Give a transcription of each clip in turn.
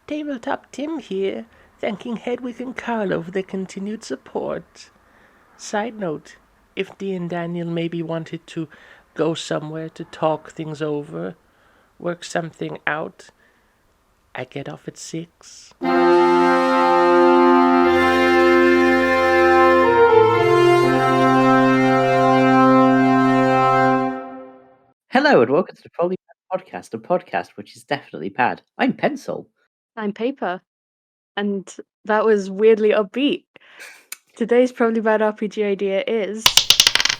Tabletop Tim here, thanking Hedwig and Carlo for their continued support. Side note, if Dee and Daniel maybe wanted to go somewhere to talk things over, work something out, I get off at 6. Hello and welcome to the Probably Bad Podcast, a podcast which is definitely bad. I'm Pencil. I'm Paper, and that was weirdly upbeat. Today's Probably Bad RPG idea is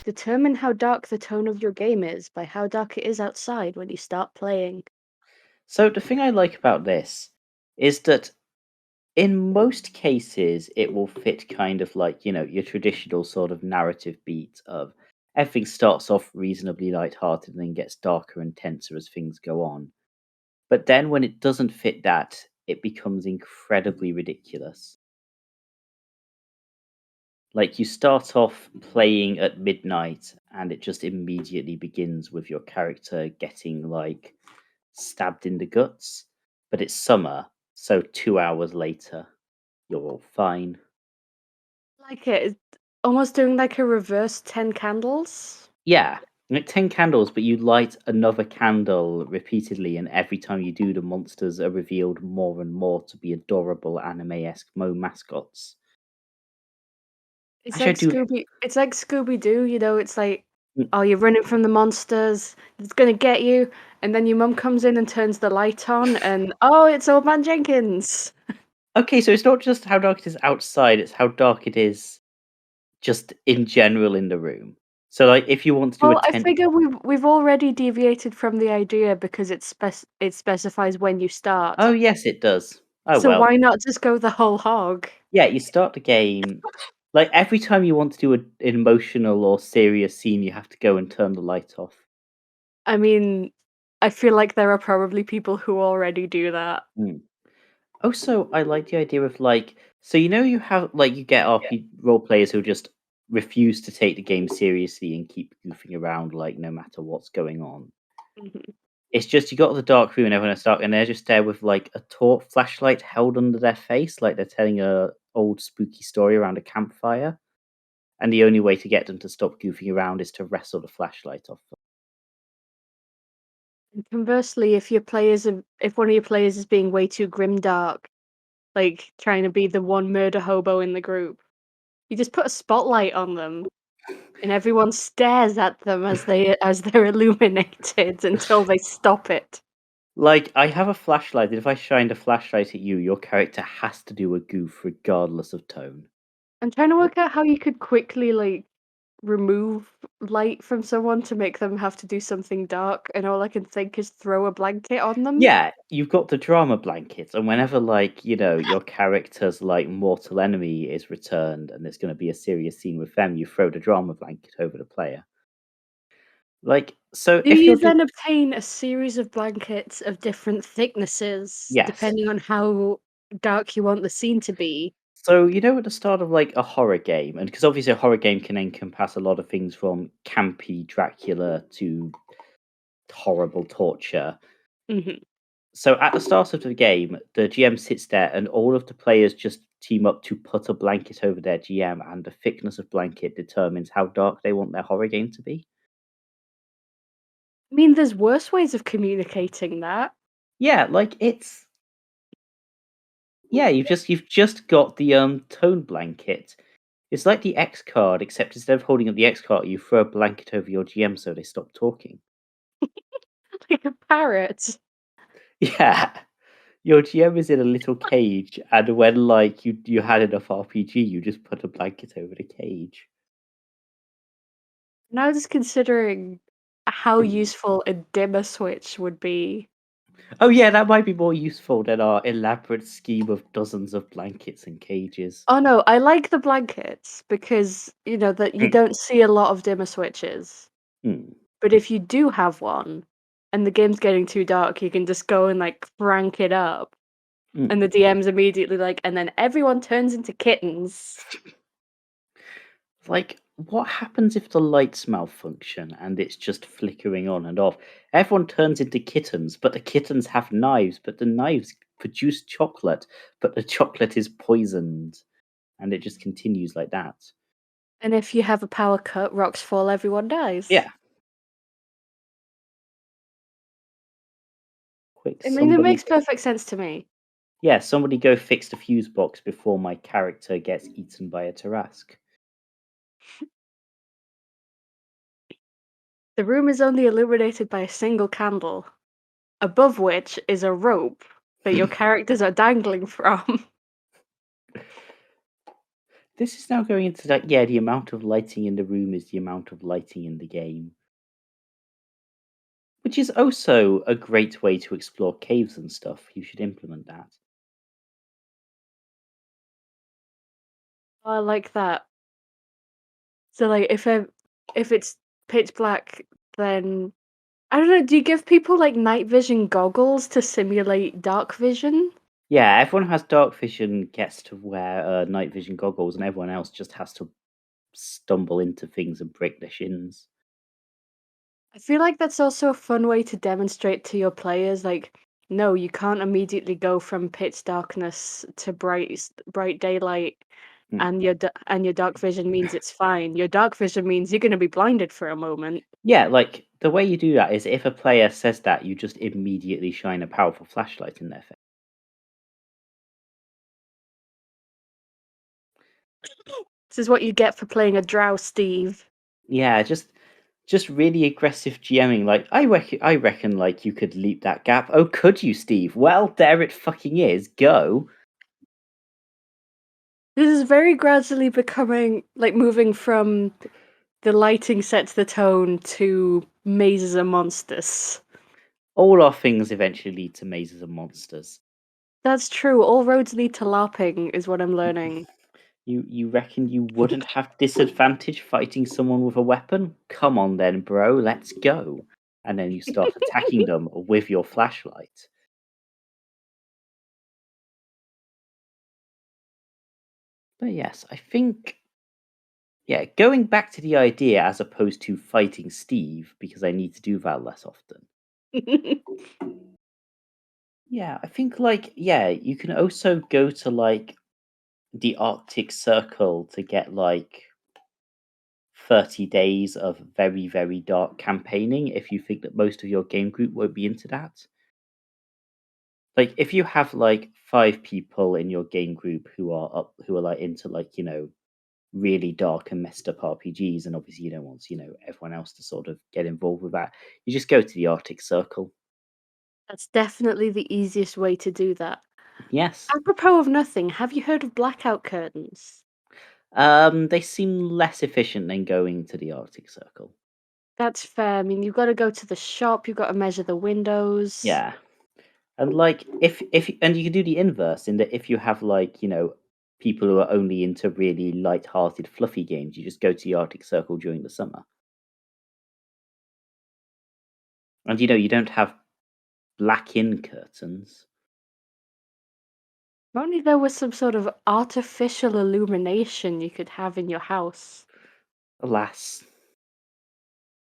determine how dark the tone of your game is by how dark it is outside when you start playing. So the thing I like about this is that in most cases it will fit kind of like, your traditional sort of narrative beat of everything starts off reasonably lighthearted and then gets darker and tenser as things go on. But then when it doesn't fit that, it becomes incredibly ridiculous. Like you start off playing at midnight and it just immediately begins with your character getting like stabbed in the guts, but it's summer, so 2 hours later, you're all fine. Like it's almost doing like a reverse 10 candles. Yeah, like 10 candles, but you light another candle repeatedly, and every time you do, the monsters are revealed more and more to be adorable anime-esque mascots. It's Actually, I like do. Scooby Doo, it's like, Mm, oh, you're running from the monsters, it's gonna get you, and then your mum comes in and turns the light on, and oh, it's Old Man Jenkins. Okay, so it's not just how dark it is outside, it's how dark it is just in general in the room. So, like, if you want to do a Well, I 10. figure we've already deviated from the idea because it specifies when you Oh, start. yes, it does. Oh, So well. why not just go the whole hog? Yeah, you start the game. Like, every time you want to do an emotional or serious scene, you have to go and turn the light off. I mean, I feel like there are probably people who already do that. Mm. Also, I like the idea of, like, so, you have, like, you get RP role players who just refuse to take the game seriously and keep goofing around, like, no matter what's going on. Mhm. It's just you got the dark room and everyone's dark, and they're just there with like a torch flashlight held under their face, like they're telling a old spooky story around a campfire. And the only way to get them to stop goofing around is to wrestle the flashlight off them. And conversely, if one of your players is being way too grimdark, like trying to be the one murder hobo in the group, you just put a spotlight on them and everyone stares at them as they're illuminated until they stop it. Like, I have a flashlight, and if I shined a flashlight at you, your character has to do a goof regardless of tone. I'm trying to work out how you could quickly, like, remove light from someone to make them have to do something dark, and all I can think is throw a blanket on them. Yeah, you've got the drama blanket, and whenever, like, your character's, like, mortal enemy is returned and there's going to be a serious scene with them, you throw the drama blanket over the player. Like, so Do if you you're just. then obtain a series of blankets of different thicknesses, Yes. depending on how dark you want the scene to be? So, at the start of like a horror game, and because obviously a horror game can encompass a lot of things from campy Dracula to horrible torture. Mhm. So, at the start of the game, the GM sits there and all of the players just team up to put a blanket over their GM, and the thickness of blanket determines how dark they want their horror game to be. I mean, there's worse ways of communicating that. Yeah, like it's. Yeah, you've just got the tone blanket. It's like the X card, except instead of holding up the X card, you throw a blanket over your GM so they stop talking. Like a parrot. Yeah. Your GM is in a little cage, and when, like, you had enough RPG, you just put a blanket over the cage. Now just considering how useful a dimmer switch would be. Oh, yeah, that might be more useful than our elaborate scheme of dozens of blankets and cages. Oh no, I like the blankets because, that you don't see a lot of dimmer switches. Hmm. But if you do have one and the game's getting too dark, you can just go and like crank it up. Hmm. And the DM's immediately like, and then everyone turns into kittens. Like, what happens if the lights malfunction and it's just flickering on and off? Everyone turns into kittens, but the kittens have knives, but the knives produce chocolate, but the chocolate is poisoned, and it just continues like that. And if you have a power cut, rocks fall, everyone dies. Yeah, quick, I mean, it somebody, makes perfect sense to me. yeah, somebody go fix the fuse box before my character gets eaten by a Tarask. The room is only illuminated by a single candle, above which is a rope that your characters are dangling from. This is now going into that. Yeah, the amount of lighting in the room is the amount of lighting in the game. Which is also a great way to explore caves and stuff. You should implement that. I like that. So, like, if it's pitch black, then I don't know. Do you give people like night vision goggles to simulate dark vision? Yeah, everyone has dark vision, gets to wear night vision goggles, and everyone else just has to stumble into things and break their shins. I feel like that's also a fun way to demonstrate to your players, like, no, you can't immediately go from pitch darkness to bright daylight, Hmm. and your dark vision means it's fine. Your dark vision means you're going to be blinded for a moment. Yeah, like the way you do that is if a player says that, you just immediately shine a powerful flashlight in their face. This is what you get for playing a drow, Steve. Yeah, just really aggressive GMing. Like I reckon, like you could leap that gap. Oh, could you, Steve? Well, there it fucking is. Go. This is very gradually becoming like moving from the lighting sets the tone to mazes and monsters. All our things eventually lead to mazes and monsters. That's true. All roads lead to LARPing, is what I'm learning. You reckon you wouldn't have disadvantage fighting someone with a weapon? Come on then, bro, let's go. And then you start attacking them with your flashlight. But yes, I think, yeah, going back to the idea as opposed to fighting Steve, because I need to do that less often. Yeah, I think like, yeah, you can also go to like the Arctic Circle to get like 30 days of very, very dark campaigning if you think that most of your game group won't be into that. Like if you have like 5 people in your game group who are like into like, really dark and messed up RPGs, and obviously you don't want, everyone else to sort of get involved with that. You just go to the Arctic Circle. That's definitely the easiest way to do that. Yes. Apropos of nothing, have you heard of blackout curtains? They seem less efficient than going to the Arctic Circle. That's fair. I mean, you've got to go to the shop, you've got to measure the windows. Yeah. And like if and you can do the inverse in that if you have like, people who are only into really light-hearted, fluffy games, you just go to the Arctic Circle during the summer. And you don't have black-in curtains. If only there was some sort of artificial illumination you could have in your house. Alas,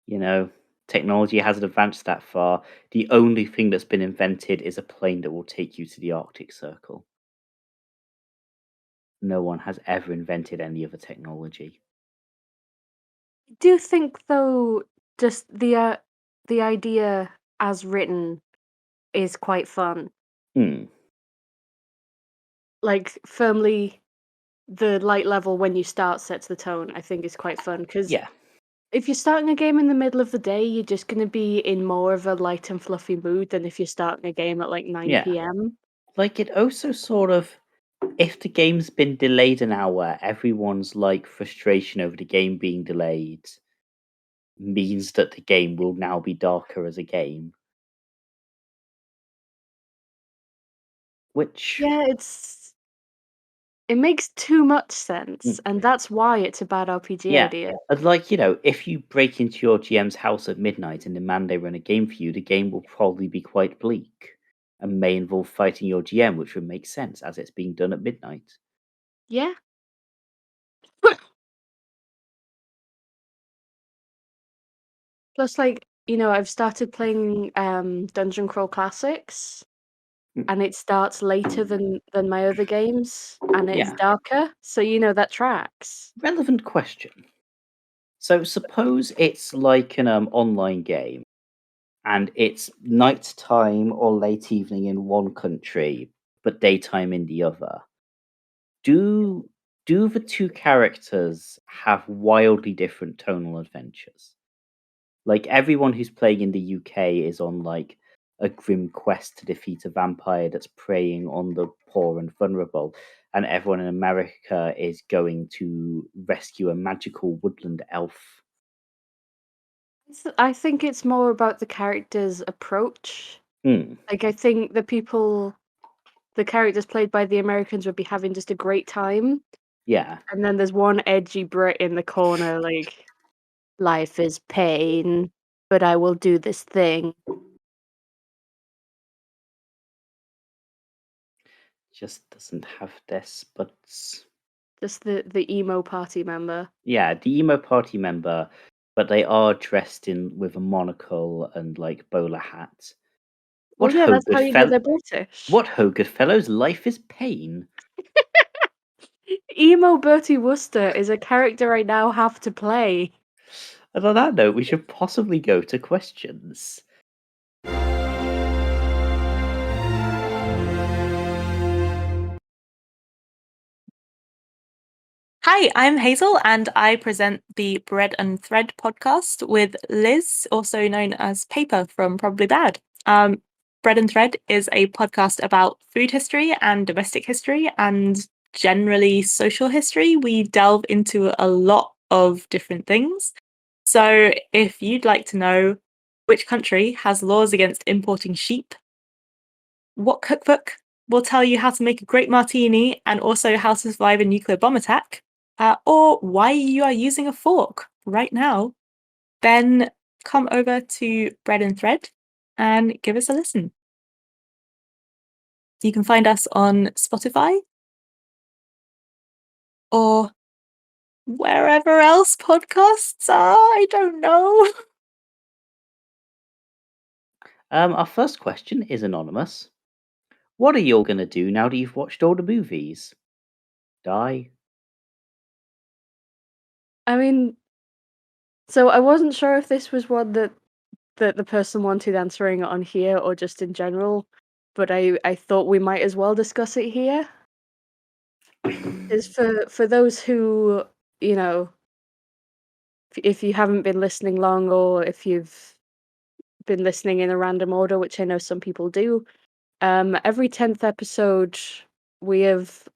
you know, technology hasn't advanced that far. The only thing that's been invented is a plane that will take you to the Arctic Circle. No one has ever invented any other technology. I do think, though, just the idea as written is quite fun. Hmm. Like, firmly, the light level when you start sets the tone, I think is quite fun, because Yeah. if you're starting a game in the middle of the day, you're just gonna be in more of a light and fluffy mood than if you're starting a game at, like, 9 Yeah. PM. Like it also sort of, if the game's been delayed an hour, everyone's like frustration over the game being delayed means that the game will now be darker as a game. Which, Yeah, it makes too much sense, mm, and that's why it's a bad RPG yeah. idea. And like, if you break into your GM's house at midnight and demand they run a game for you, the game will probably be quite bleak and may involve fighting your GM, which would make sense as it's being done at midnight. Yeah. Plus, like, I've started playing Dungeon Crawl Classics, Mm, and it starts later than my other games, and it's yeah. darker, so that tracks. Relevant question. So suppose it's like an online game and it's nighttime or late evening in one country, but daytime in the other. Do do the two characters have wildly different tonal adventures? Like everyone who's playing in the UK is on like a grim quest to defeat a vampire that's preying on the poor and vulnerable, and everyone in America is going to rescue a magical woodland elf. I think it's more about the character's approach. Hmm. Like, I think the characters played by the Americans would be having just a great time, Yeah. and then there's one edgy Brit in the corner, like, life is pain, but I will do this thing. Just doesn't have this, but Just the emo party member. yeah, the emo party member, but they are dressed in with a monocle and like bowler hat. Well, What yeah, ho that's how good you know fel they're British. what ho good fellows, life is pain. Emo Bertie Wooster is a character I now have to play. And on that note, we should possibly go to questions. Hi, I'm Hazel, and I present the Bread and Thread podcast with Liz, also known as Paper from Probably Bad. Bread and Thread is a podcast about food history and domestic history and generally social history. We delve into a lot of different things. So if you'd like to know which country has laws against importing sheep, what cookbook will tell you how to make a great martini and also how to survive a nuclear bomb attack, or why you are using a fork right now, then come over to Bread and Thread and give us a listen. You can find us on Spotify or wherever else podcasts are. I don't know. Our first question is anonymous. What are you all gonna do now that you've watched all the movies? Die? I mean, so I wasn't sure if this was one that the person wanted answering on here or just in general, but I thought we might as well discuss it here. Is for those who, you know, if you haven't been listening long or if you've been listening in a random order, which I know some people do, every 10th episode we have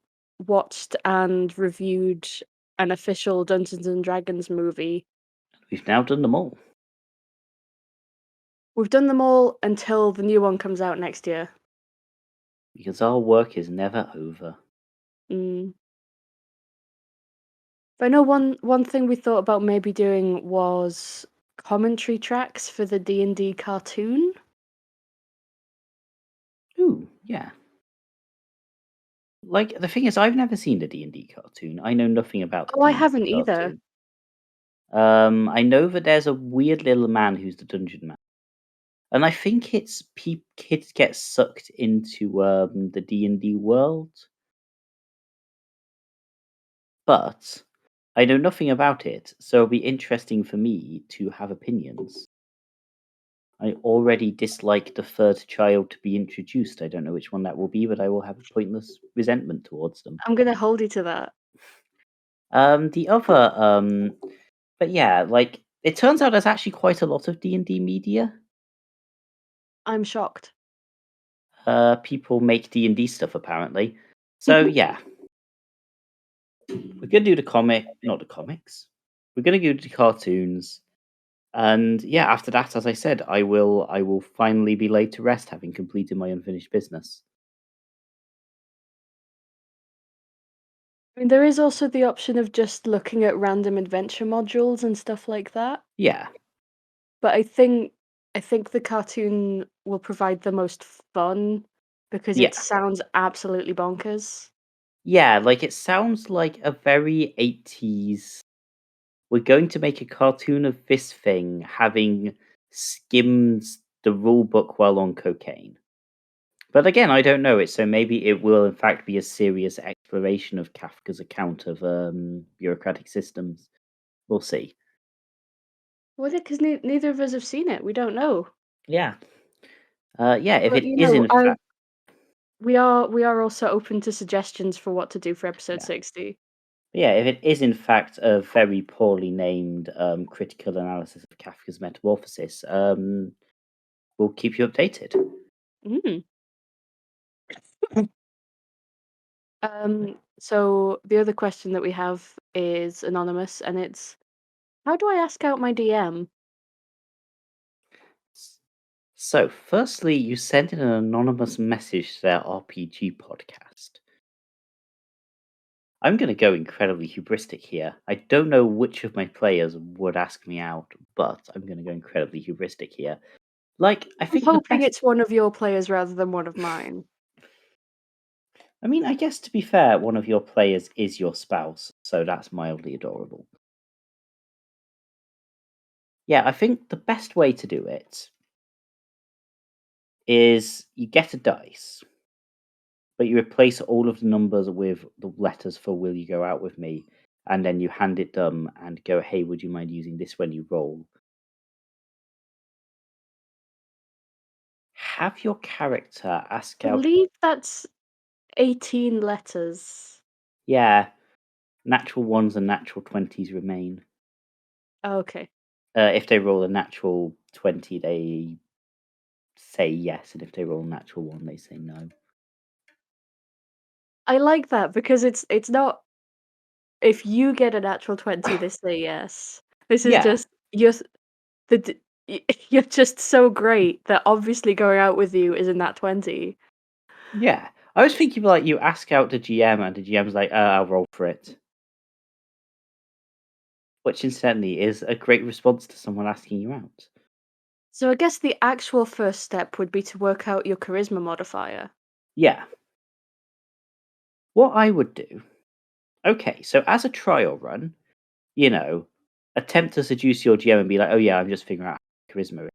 watched and reviewed an official Dungeons and Dragons movie. We've now done them all. We've done them all until the new one comes out next year. Because our work is never over. Mm. But I know one thing we thought about maybe doing was commentary tracks for the D&D cartoon. Ooh, yeah. Like the thing is, I've never seen the D&D cartoon. I know nothing about the Oh, I D&D haven't either. cartoon. I know that there's a weird little man who's the dungeon man, and I think it's kids get sucked into the D&D world, but I know nothing about it, so it'll be interesting for me to have opinions. I already dislike the third child to be introduced. I don't know which one that will be, but I will have a pointless resentment towards them. I'm gonna hold you to that. The other, but yeah, like it turns out there's actually quite a lot of D&D media. I'm shocked. People make D&D stuff apparently. So yeah, we're gonna do the not the comics. We're gonna do the cartoons, and yeah, after that, as I said, I will finally be laid to rest, having completed my unfinished business. I mean, there is also the option of just looking at random adventure modules and stuff like that. Yeah, But I think the cartoon will provide the most fun because yeah, it sounds absolutely bonkers. yeah. Like it sounds like a very 80s we're going to make a cartoon of this thing having skimmed the rule book while on cocaine. But again, I don't know it, so maybe it will in fact be a serious exploration of Kafka's account of bureaucratic systems. We'll see. Was it because neither of us have seen it? We don't know. Yeah. Yeah, if But it is in fact. we are also open to suggestions for what to do for episode Yeah. 60. Yeah, if it is in fact a very poorly named critical analysis of Kafka's metamorphosis, we'll keep you updated. Mm. So the other question that we have is anonymous, and it's, how do I ask out my DM? So, firstly, you sent in an anonymous message to their RPG podcast. I'm going to go incredibly hubristic here. I don't know which of my players would ask me out, but I'm going to go incredibly hubristic here. Like, I I'm think the hoping best. it's one of your players rather than one of mine. I mean, I guess to be fair, one of your players is your spouse, so that's mildly adorable. Yeah, I think the best way to do it is you get a dice, but you replace all of the numbers with the letters for "Will you go out with me?" and then you hand it them and go, "Hey, would you mind using this when you roll?" Have your character ask I out. believe that's 18 letters. Yeah, natural ones and natural 20s remain. Okay. If they roll a natural 20, they say yes, and if they roll a natural one, they say no. I like that because it's not, if you get a natural 20, they say yes. This is Yeah, just you're just so great that obviously going out with you is in that 20. yeah. I was thinking like you ask out the GM, and the GM's like, "I'll roll for it," which incidentally is a great response to someone asking you out. So I guess the actual first step would be to work out your charisma modifier. Yeah. What I would do. Okay, so as a trial run, attempt to seduce your GM and be like, "Oh yeah, I'm just figuring out how charisma is,"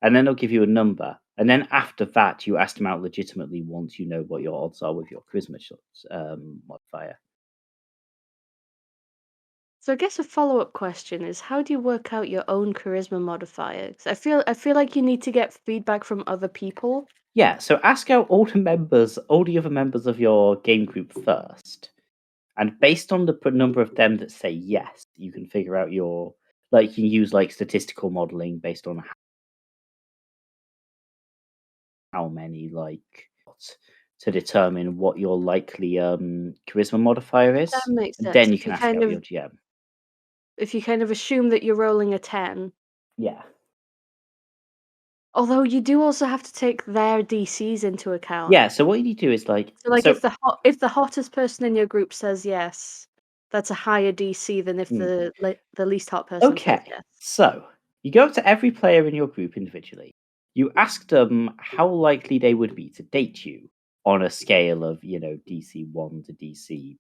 and then they'll give you a number, and then after that, you ask them out legitimately once you know what your odds are with your charisma shots modifier. So I guess a follow-up question is, how do you work out your own charisma modifier? 'Cause I feel like you need to get feedback from other people. Yeah, so ask out all the other members of your game group first, and based on the number of them that say yes, you can figure out your like you can use like statistical modeling based on how many to determine what your likely charisma modifier That is, makes and sense. then you can ask out your GM. If you kind of assume that you're rolling a 10, Yeah. although you do also have to take their DCs into account. Yeah, so what you need to do is So like if the hottest person in your group says yes, that's a higher DC than if hmm. the least hot person says Okay, yes. so you go up to every player in your group individually. You ask them how likely they would be to date you on a scale of, DC 1 to DC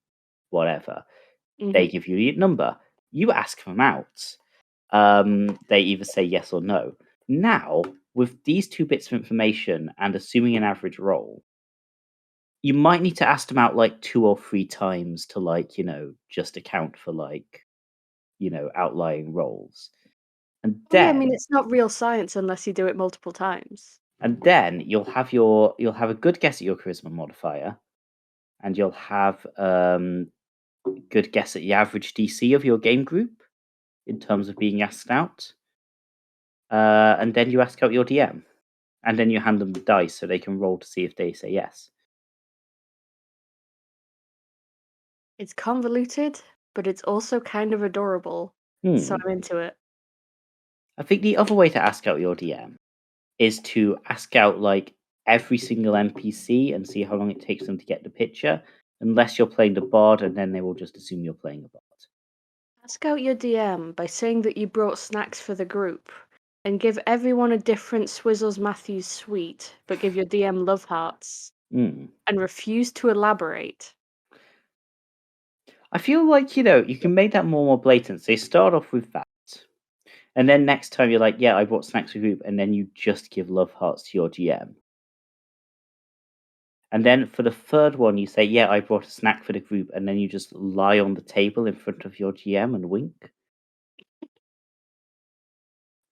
whatever. They Mhm. give you a number. You ask them out. They either say yes or no. Now, with these two bits of information and assuming an average roll, you might need to ask them out like 2 or 3 times to just account for outlying rolls. And Oh yeah, I mean then it's not real science unless you do it multiple times. you'll have a good guess at your charisma modifier, and you'll have a good guess at the average DC of your game group in terms of being asked out. And then you ask out your DM, and then you hand them the dice so they can roll to see if they say yes. It's convoluted, but it's also kind of adorable. So Hmm. I'm into it. I think the other way to ask out your DM is to ask out like every single NPC and see how long it takes them to get the picture, unless you're playing the bard, and then they will just assume you're playing a bard. Ask out your DM by saying that you brought snacks for the group and give everyone a different Swizzles Matthews sweet, but give your DM love hearts Hmm. and refuse to elaborate. I feel like, you can make that more blatant. So you start off with that. And then next time you're like, yeah, I brought snacks for the group, and then you just give love hearts to your GM. And then for the third one, you say, yeah, I brought a snack for the group, and then you just lie on the table in front of your GM and wink.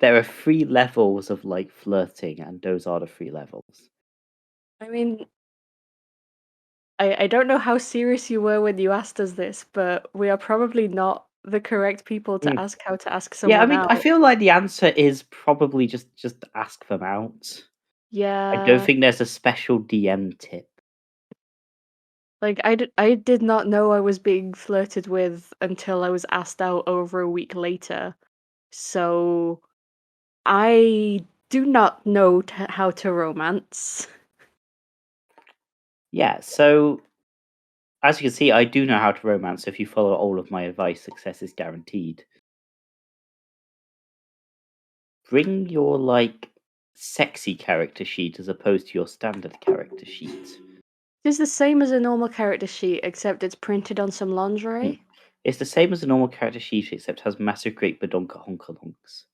There are 3 levels of like flirting, and those are the 3 levels. I mean, I don't know how serious you were when you asked us this, but we are probably not the correct people to ask how to ask Yeah, I someone mean, I out. feel like the answer is probably just ask them out. I don't Yeah, think there's a special DM tip. like I did not know I was being flirted with until I was asked out over a week later. So I do not know how to romance. Yeah, so as you can see, I do know how to romance. So if you follow all of my advice, success is guaranteed. Bring your like sexy character sheet as opposed to your standard character sheet. It's the same as a normal character sheet, except it's printed on some lingerie. It's the same as a normal character sheet, except has massive great badonka honkalonks.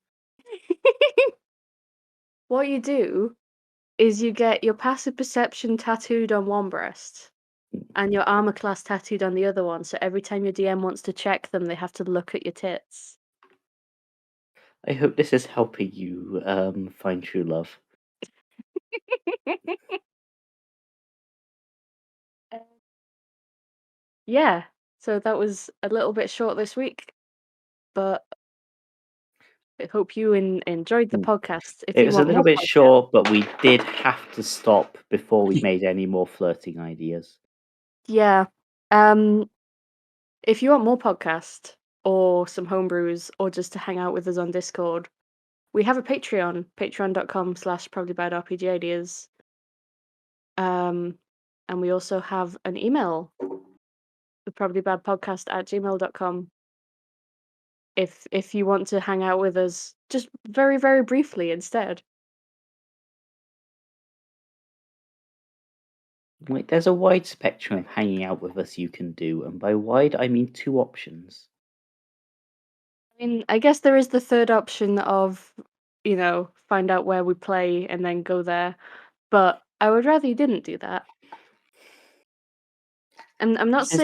What you do is you get your passive perception tattooed on one breast and your armor class tattooed on the other one, so every time your DM wants to check them, they have to look at your tits. I hope this is helping you find true love. Yeah, so that was a little bit short this week, but I hope you enjoyed the podcast. If It you was a want little more bit podcasts, short, but we did have to stop before we made any more flirting ideas. yeah. If you want more podcast or some homebrews or just to hang out with us on Discord, we have a Patreon, patreon.com/probablybadrpgideas. And we also have an email, theprobablybadpodcast@gmail.com. If you want to hang out with us just very, very briefly instead. Like, there's a wide spectrum of hanging out with us you can do, and by wide I mean 2 options. I mean, I guess there is the third option of, find out where we play and then go there. But I would rather you didn't do that. And I'm not This is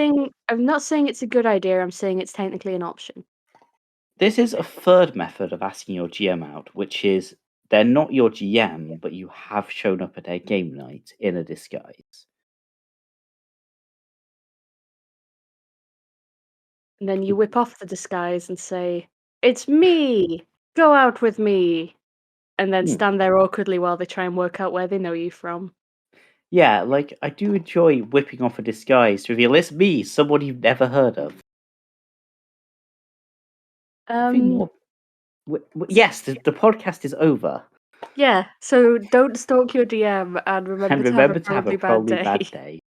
saying it's a good idea, I'm saying it's technically an option. This is a third method of asking your GM out, which is they're not your GM, but you have shown up at their game night in a disguise. And then you whip off the disguise and say, "It's me! Go out with me!" And then stand there awkwardly while they try and work out where they know you from. Yeah, like, I do enjoy whipping off a disguise to reveal it's me, someone you've never heard of. I think more. Yes, the podcast is over. Yeah, so don't stalk your DM and remember And to have a remember to have a probably bad probably day. bad day.